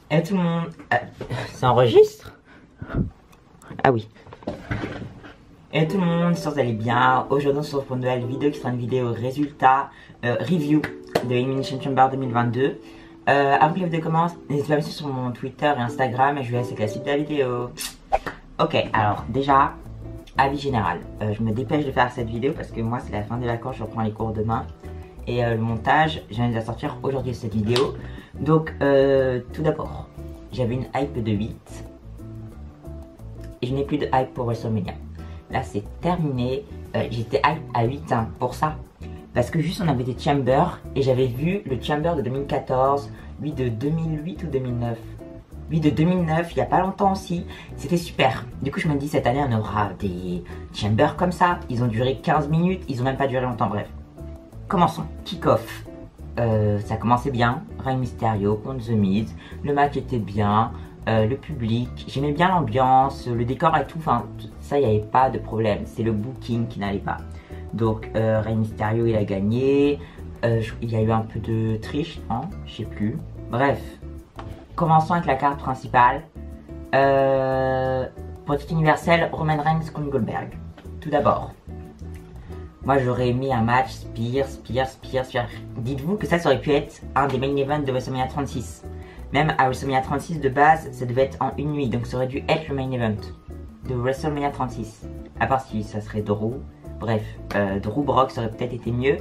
Et tout le monde... ça enregistre? Ah oui. Et tout le monde, j'espère que vous allez bien. Aujourd'hui on se retrouve pour une nouvelle vidéo qui sera une vidéo résultat review de Elimination Chamber 2022. Avant que la vidéo commence, n'hésitez pas à me suivre sur mon Twitter et Instagram et je vous laisse avec la suite de la vidéo. Ok, alors déjà, avis général. Je me dépêche de faire cette vidéo parce que moi c'est la fin des vacances, je reprends les cours demain. Et le montage, je viens de la sortir aujourd'hui cette vidéo. Donc tout d'abord, j'avais une hype de 8. Et je n'ai plus de hype pour WrestleMania. Là c'est terminé, j'étais hype à 8 hein, pour ça. Parce que juste on avait des chambers et j'avais vu le chamber de 2014, lui de 2008 ou 2009. Lui de 2009, il n'y a pas longtemps aussi, c'était super. Du coup je me dis cette année on aura des chambers comme ça. Ils ont duré 15 minutes, ils ont même pas duré longtemps, bref. Commençons, kick-off. Ça commençait bien, Rey Mysterio contre The Miz, le match était bien. Le public, j'aimais bien l'ambiance, le décor et tout, enfin ça il n'y avait pas de problème, c'est le booking qui n'allait pas. Donc Rey Mysterio il a gagné, il y a eu un peu de triche, hein, je sais plus. Bref, commençons avec la carte principale. Pour le titre universel, Roman Reigns contre Goldberg. Tout d'abord, moi j'aurais aimé un match Spears. Dites-vous que ça aurait pu être un des main events de WrestleMania 36. Même à WrestleMania 36 de base, ça devait être en une nuit, donc ça aurait dû être le main event de WrestleMania 36. À part si ça serait Drew, bref, Drew Brock ça aurait peut-être été mieux.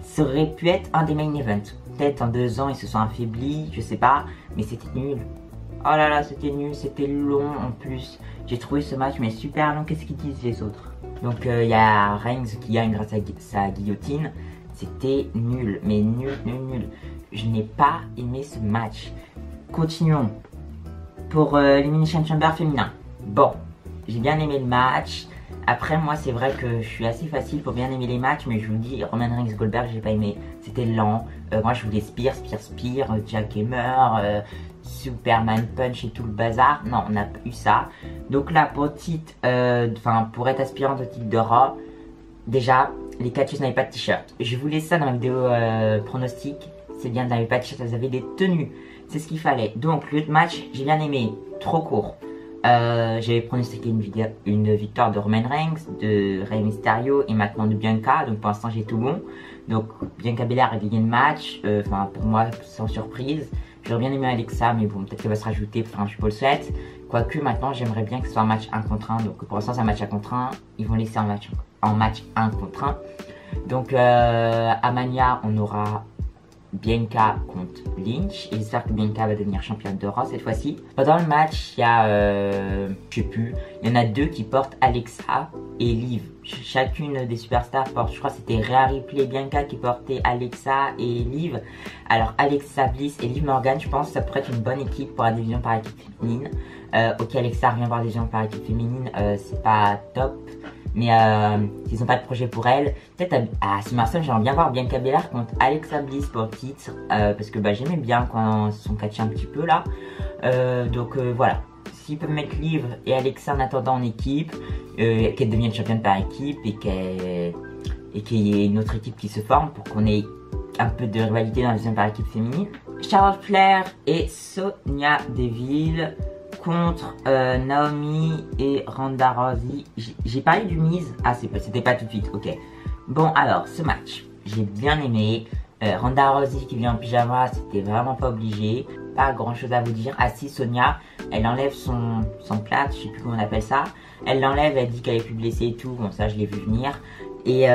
Ça aurait pu être un des main events. Peut-être en 2 ans ils se sont affaiblis, je sais pas, mais c'était nul. Oh là là, c'était nul, c'était long en plus. J'ai trouvé ce match mais super long, qu'est-ce qu'ils disent les autres? Donc il y a Reigns qui gagne grâce à sa guillotine. C'était nul, mais nul. Je n'ai pas aimé ce match. Continuons pour l'Elimination Chamber féminin. Bon, j'ai bien aimé le match. Après, moi, c'est vrai que je suis assez facile pour bien aimer les matchs, mais je vous dis, Roman Reigns Goldberg, j'ai pas aimé. C'était lent. Moi, je voulais Spear, Jack Hammer, Superman Punch et tout le bazar. Non, on n'a pas eu ça. Donc là, pour titre, pour être aspirante au titre de Raw, déjà, les catcheuses n'avaient pas de t-shirt. Je vous laisse ça dans la vidéo pronostic. C'est bien, elles n'avaient pas de t-shirt, elles avaient des tenues. C'est ce qu'il fallait. Donc le match, j'ai bien aimé. Trop court. J'avais pronostiqué une victoire de Roman Reigns, de Rey Mysterio et maintenant de Bianca. Donc pour l'instant j'ai tout bon. Donc Bianca Belair a gagné le match. Pour moi sans surprise. J'aurais bien aimé Alexa, mais bon peut-être qu'elle va se rajouter. Enfin je vous le souhaite. Quoique maintenant j'aimerais bien que ce soit un match 1 contre 1. Donc pour l'instant c'est un match 1 contre 1. Ils vont laisser un match 1 contre 1. Donc à Mania on aura Bianca contre Lynch et j'espère que Bianca va devenir championne de Raw cette fois-ci. Pendant le match, il y a, je sais plus, il y en a 2 qui portent Alexa et Liv. Chacune des superstars porte, je crois que c'était Rhea Ripley et Bianca qui portaient Alexa et Liv. Alors Alexa Bliss et Liv Morgan, je pense que ça pourrait être une bonne équipe pour la division par équipe féminine. Ok, Alexa revient voir la division par équipe féminine, c'est pas top. Mais s'ils n'ont pas de projet pour elle, peut-être à SummerSlam, j'aimerais bien voir Bianca Belair contre Alexa Bliss pour le titre. Parce que j'aimais bien quand ils se sont catchés un petit peu là. Donc voilà. S'ils peuvent mettre Liv et Alexa en attendant en équipe, qu'elle devienne championne par équipe et qu'il y ait une autre équipe qui se forme pour qu'on ait un peu de rivalité dans la deuxième par équipe féminine. Charlotte Flair et Sonya Deville contre Naomi et Ronda Rousey. J'ai parlé du Miz. Ah, c'était pas tout de suite, ok. Bon, alors, ce match, j'ai bien aimé. Ronda Rousey qui vient en pyjama, c'était vraiment pas obligé. Pas grand chose à vous dire. Ah si, Sonya, elle enlève son plâtre, je sais plus comment on appelle ça. Elle l'enlève, elle dit qu'elle est plus blessée et tout. Bon, ça, je l'ai vu venir. Et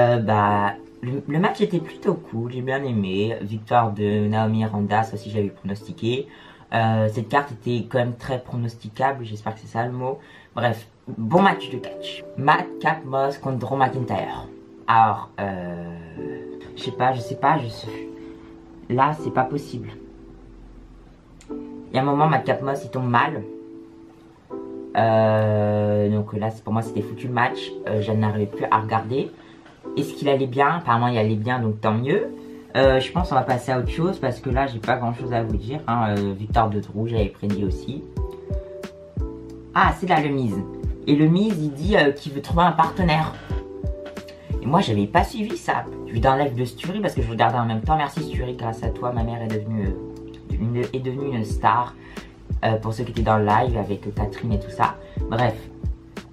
le match était plutôt cool, j'ai bien aimé. Victoire de Naomi et Ronda, ça aussi j'avais pronostiqué. Cette carte était quand même très pronosticable, j'espère que c'est ça le mot. Bref, bon match de catch. Madcap Moss contre Drew McIntyre. Alors, je sais pas. Là, c'est pas possible. Il y a un moment, Madcap Moss il tombe mal. Donc là, pour moi, c'était foutu le match. Je n'arrivais plus à regarder. Est-ce qu'il allait bien? Apparemment, il allait bien, donc tant mieux. Je pense qu'on va passer à autre chose parce que là j'ai pas grand chose à vous dire. Victoire de Drew, j'avais prédit aussi. Ah, c'est là le Miz. Et le Miz il dit qu'il veut trouver un partenaire. Et moi j'avais pas suivi ça. Je lui donne live de Sturi parce que je regardais en même temps. Merci Sturi, grâce à toi ma mère est devenue une star. pour ceux qui étaient dans le live avec Catherine et tout ça. Bref,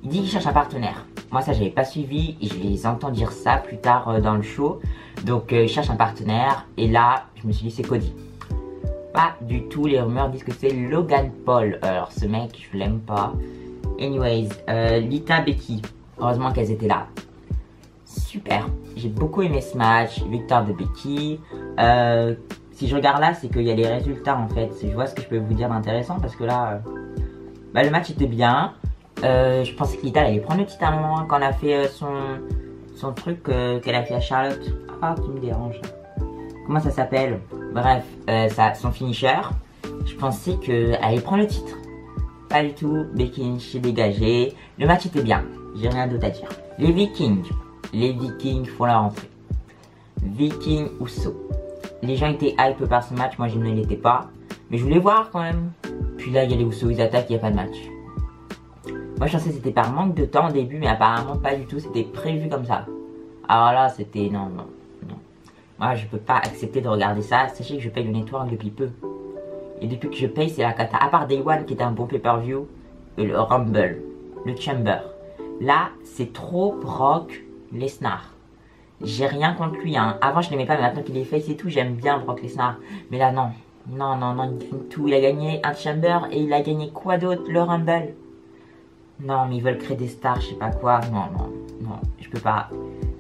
il dit qu'il cherche un partenaire. Moi ça j'avais pas suivi et je les entends dire ça plus tard dans le show. Donc il cherche un partenaire et là je me suis dit c'est Cody. Pas du tout, les rumeurs disent que c'est Logan Paul. Alors ce mec je l'aime pas. Anyways, Lita, Becky, heureusement qu'elles étaient là. Super, j'ai beaucoup aimé ce match, victoire de Becky. Si je regarde là, c'est qu'il y a les résultats en fait. Je vois ce que je peux vous dire d'intéressant parce que là, le match était bien. Je pensais que Lita allait prendre le titre à un moment quand elle a fait son truc qu'elle a fait à Charlotte. Ah, tu me déranges. Comment ça s'appelle? Bref, son finisher. Je pensais qu'elle allait prendre le titre. Pas du tout, Becky Lynch est dégagée. Le match était bien, j'ai rien d'autre à dire. Les Vikings font la rentrée. Vikings Uso. Les gens étaient hype par ce match, moi je ne l'étais pas. Mais je voulais voir quand même. Puis là, il y a les Usos, ils attaquent, il n'y a pas de match. Moi je pensais que c'était par manque de temps au début, mais apparemment pas du tout, c'était prévu comme ça. Alors là, c'était... Non. Moi je peux pas accepter de regarder ça. Sachez que je paye le network depuis peu. Et depuis que je paye, c'est la cata. À part Day One qui était un bon pay-per-view, le Rumble, le Chamber. Là, c'est trop Brock Lesnar. J'ai rien contre lui. Hein. Avant, je l'aimais pas, mais maintenant qu'il est face et tout, j'aime bien Brock Lesnar. Mais là, non. Non, il gagne tout. Il a gagné un Chamber et il a gagné quoi d'autre? Le Rumble. Non, mais ils veulent créer des stars, je sais pas quoi. Non, je peux pas.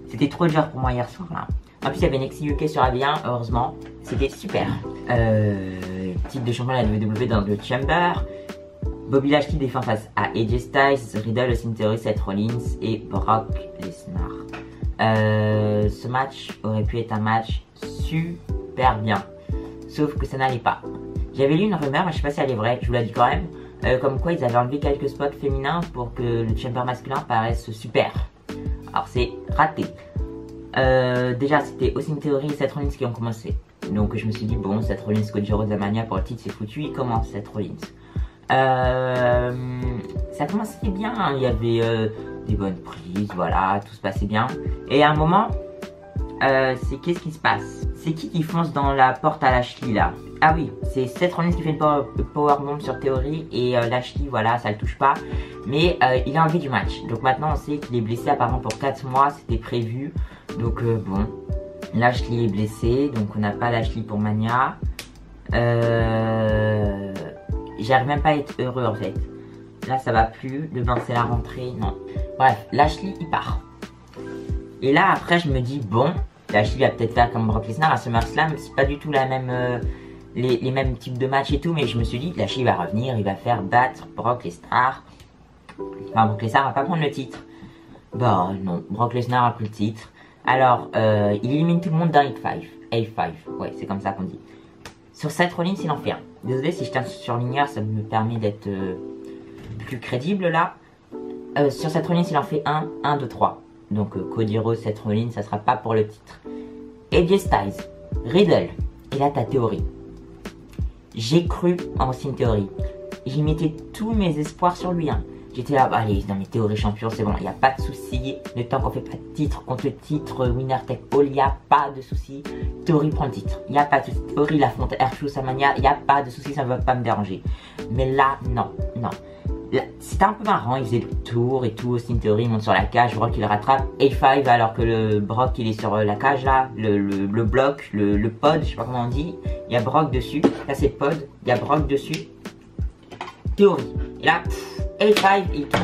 C'était trop dur pour moi hier soir, là. En plus, il y avait NXT UK sur AB1, heureusement. C'était super. Titre de champion de la WWE dans le Chamber. Bobby Lashley défend face à AJ Styles, Riddle, Austin Theory, Seth Rollins et Brock Lesnar. Ce match aurait pu être un match super bien. Sauf que ça n'allait pas. J'avais lu une rumeur, mais je sais pas si elle est vraie, je vous la dis quand même. Comme quoi ils avaient enlevé quelques spots féminins pour que le Chamber masculin paraisse super. Alors c'est raté. Déjà c'était Austin Theory et Seth Rollins qui ont commencé. Donc je me suis dit bon, Seth Rollins, Cody Rhodes, Mania pour le titre c'est foutu, il commence Seth Rollins. Ça commençait bien, hein. Il y avait des bonnes prises, voilà, tout se passait bien. Et à un moment, c'est qu'est-ce qui se passe? C'est qui fonce dans la porte à Lashley là? Ah oui, c'est Seth Rollins qui fait une powerbomb sur Theory et Lashley, voilà, ça le touche pas. Mais il est enlevé du match. Donc maintenant on sait qu'il est blessé apparemment pour 4 mois, c'était prévu. Donc bon, Lashley est blessé, donc on n'a pas Lashley pour Mania. J'arrive même pas à être heureux en fait. Là ça va plus, le bain c'est la rentrée, non. Bref, Lashley il part. Et là après je me dis bon, Lashley va peut-être faire comme Brock Lesnar à SummerSlam, c'est pas du tout la même, les mêmes types de matchs et tout, mais je me suis dit Lashley va revenir, il va faire battre Brock Lesnar. Enfin Brock Lesnar va pas prendre le titre. Bah non, Brock Lesnar a pris le titre. Alors il élimine tout le monde dans A5, ouais c'est comme ça qu'on dit. Sur Seth Rollins il en fait un. Désolé si je tiens sur ligneur, ça me permet d'être plus crédible là. Sur Seth Rollins il en fait 1, 2, 3. Donc Cody Rhodes, Seth Rollins, ça sera pas pour le titre. AJ Styles, Riddle, et là t'as Theory. J'ai cru en Austin Theory. J'y mettais tous mes espoirs sur lui. Hein. J'étais là, bah, allez, dans mes théories champions, c'est bon, il n'y a pas de souci. Le temps qu'on fait pas de titre contre le titre, winner take all, il n'y a pas de souci. Theory prend le titre, il n'y a pas de souci. Theory l'affronte R-Truth à Mania, il n'y a pas de souci, ça ne va pas me déranger. Mais là, non. C'était un peu marrant, il faisait le tour et tout. Austin Theory monte sur la cage, Brock il le rattrape. A5 alors que le Brock il est sur la cage là, le bloc, le pod, je sais pas comment on dit. Il y a Brock dessus, là c'est le pod, il y a Brock dessus. Theory, et là, A5 il tombe.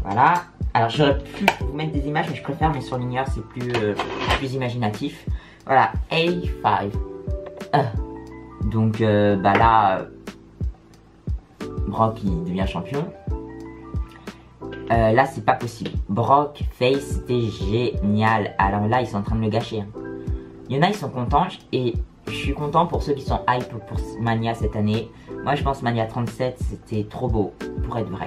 Voilà. Alors j'aurais pu vous mettre des images, mais je préfère mes surligneurs, c'est plus imaginatif. Voilà, A5. Donc bah là, Brock il devient champion. Là c'est pas possible. Brock face c'était génial. Alors là ils sont en train de le gâcher. Hein. Il y en a ils sont contents et je suis content pour ceux qui sont hype pour Mania cette année. Moi je pense Mania 37 c'était trop beau pour être vrai.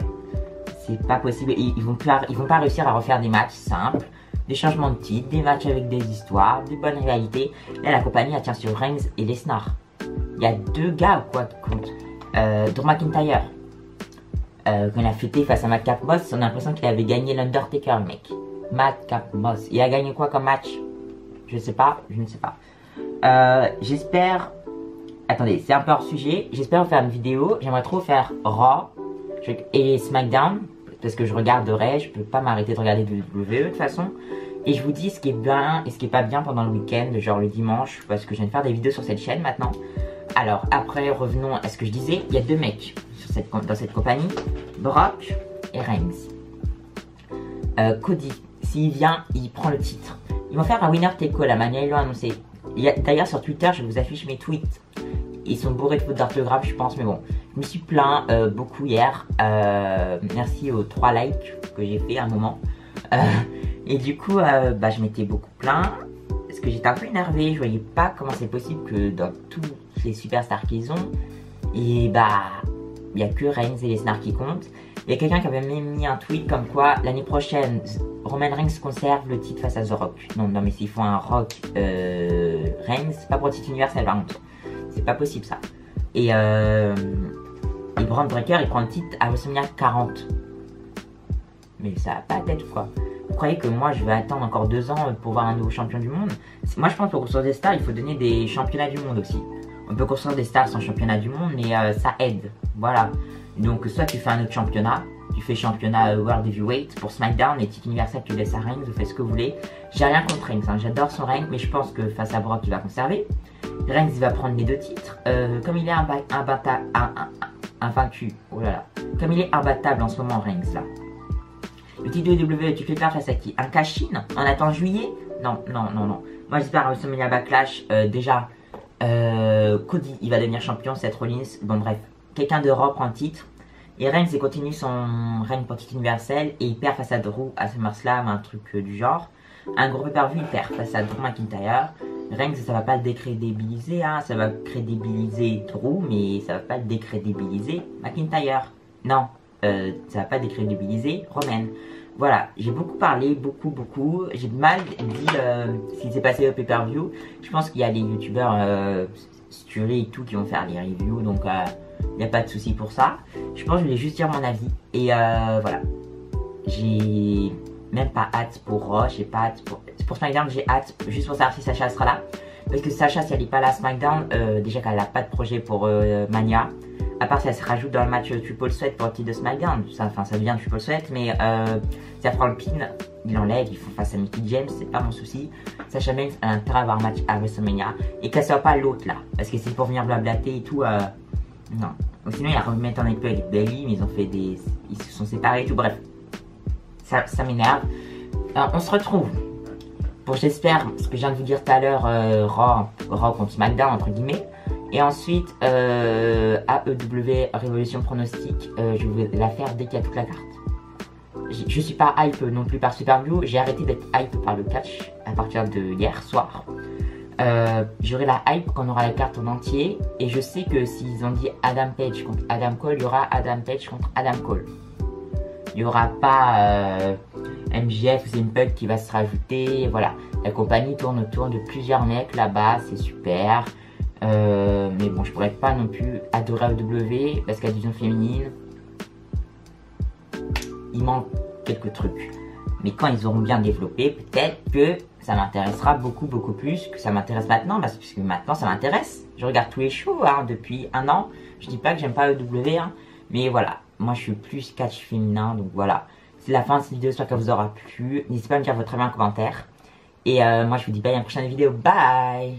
C'est pas possible. Ils vont pas réussir à refaire des matchs simples, des changements de titre, des matchs avec des histoires, des bonnes rivalités. Là la compagnie elle tient sur Reigns et Lesnar. Il y a 2 gars ou quoi qui comptent. Drew McIntyre, quand il a fêté face à Madcap Moss, on a l'impression qu'il avait gagné l'Undertaker, mec. Madcap Moss, il a gagné quoi comme match? Je ne sais pas. J'espère attendez, c'est un peu hors sujet. J'espère faire une vidéo. J'aimerais trop faire Raw et SmackDown. Parce que je regarderai, je peux pas m'arrêter de regarder WWE de toute façon. Et je vous dis ce qui est bien et ce qui est pas bien pendant le week-end, genre le dimanche. Parce que je viens de faire des vidéos sur cette chaîne maintenant. Alors après, revenons à ce que je disais. Il y a deux mecs dans cette compagnie. Brock et Reigns. Cody, s'il vient, il prend le titre. Ils vont faire un winner take all, la manière ils l'ont annoncé. D'ailleurs sur Twitter, je vous affiche mes tweets. Ils sont bourrés de fautes d'orthographe, je pense, mais bon. Je me suis plaint beaucoup hier. Merci aux 3 likes que j'ai fait à un moment. Et du coup, je m'étais beaucoup plaint. Parce que j'étais un peu énervé. Je voyais pas comment c'est possible que dans tous les superstars qu'ils ont, et il n'y a que Reigns et Lesnar qui comptent. Il y a quelqu'un qui avait même mis un tweet comme quoi l'année prochaine, Roman Reigns conserve le titre face à The Rock. Non, mais s'ils font un Rock Reigns, c'est pas pour le titre universel par contre. C'est pas possible ça. Et Braun Breaker, il prend le titre à WrestleMania 40. Mais ça a pas de tête ou quoi? Vous croyez que moi je vais attendre encore 2 ans pour voir un nouveau champion du monde? Moi je pense que pour construire des stars, il faut donner des championnats du monde aussi. On peut construire des stars sans championnat du monde, mais ça aide. Voilà. Donc soit tu fais un autre championnat, tu fais championnat World Heavyweight pour SmackDown et titre universel tu laisses à Reigns, vous faites ce que vous voulez. J'ai rien contre Reigns, hein. J'adore son règne, mais je pense que face à Brock il va conserver. Reigns il va prendre les 2 titres. Comme il est invaincu, oh là là. Comme il est imbattable en ce moment Reigns là. Le titre de WWE, tu fais pas face à qui? Un cash-in? On attend juillet? Non. Moi j'espère à WrestleMania Backlash, déjà, Cody il va devenir champion, Seth Rollins, bon bref. Quelqu'un d'Europe prend le titre. Et Reigns il continue son règne pour titre universel et il perd face à Drew à SummerSlam, un truc du genre. Un gros pay-per-view, il perd face à Drew McIntyre. Reigns ça va pas le décrédibiliser, hein, ça va crédibiliser Drew, mais ça va pas le décrédibiliser McIntyre. Non, ça va pas décrédibiliser Roman. Voilà, j'ai beaucoup parlé, beaucoup. J'ai mal dit ce qui s'est passé au pay-per-view. Je pense qu'il y a des youtubeurs Stury et tout qui vont faire les reviews, donc il n'y a pas de souci pour ça. Je pense que je voulais juste dire mon avis. Et voilà. J'ai même pas hâte pour Raw, j'ai pas hâte pour SmackDown, j'ai hâte juste pour savoir si Sacha sera là. Parce que Sacha, si elle n'est pas là à SmackDown, déjà qu'elle n'a pas de projet pour Mania. À part si elle se rajoute dans le match Triple Threat pour le titre de SmackDown. Ça devient Triple Threat, mais si elle prend le pin, il enlève, ils font face à Mickie James, c'est pas mon souci. Sacha Banks a intérêt à avoir un match à WrestleMania. Et qu'elle soit pas l'autre là. Parce que c'est pour venir blablater et tout. Non. Ou sinon, ils remettent en épée avec Bayley, mais ils se sont séparés et tout. Bref, ça m'énerve. On se retrouve pour, j'espère, ce que je viens de vous dire tout à l'heure, Raw contre SmackDown, entre guillemets. Et ensuite, AEW Révolution Pronostic, je vais la faire dès qu'il y a toute la carte. Je suis pas hype non plus par Super View, j'ai arrêté d'être hype par le catch à partir de hier soir. J'aurai la hype quand on aura la carte en entier. Et je sais que s'ils ont dit Adam Page contre Adam Cole, il y aura Adam Page contre Adam Cole. Il n'y aura pas MJF ou Simple qui va se rajouter. Voilà, la compagnie tourne autour de plusieurs mecs là-bas, c'est super. Mais bon, je pourrais pas non plus adorer AEW parce qu'à la division féminine, il manque quelques trucs. Mais quand ils auront bien développé, peut-être que ça m'intéressera beaucoup plus que ça m'intéresse maintenant, parce que maintenant ça m'intéresse. Je regarde tous les shows depuis 1 an. Je dis pas que j'aime pas AEW, mais voilà, moi je suis plus catch féminin, donc voilà. C'est la fin de cette vidéo, j'espère qu'elle vous aura plu. N'hésitez pas à me dire votre avis en commentaire. Et moi je vous dis bye à une prochaine vidéo, bye.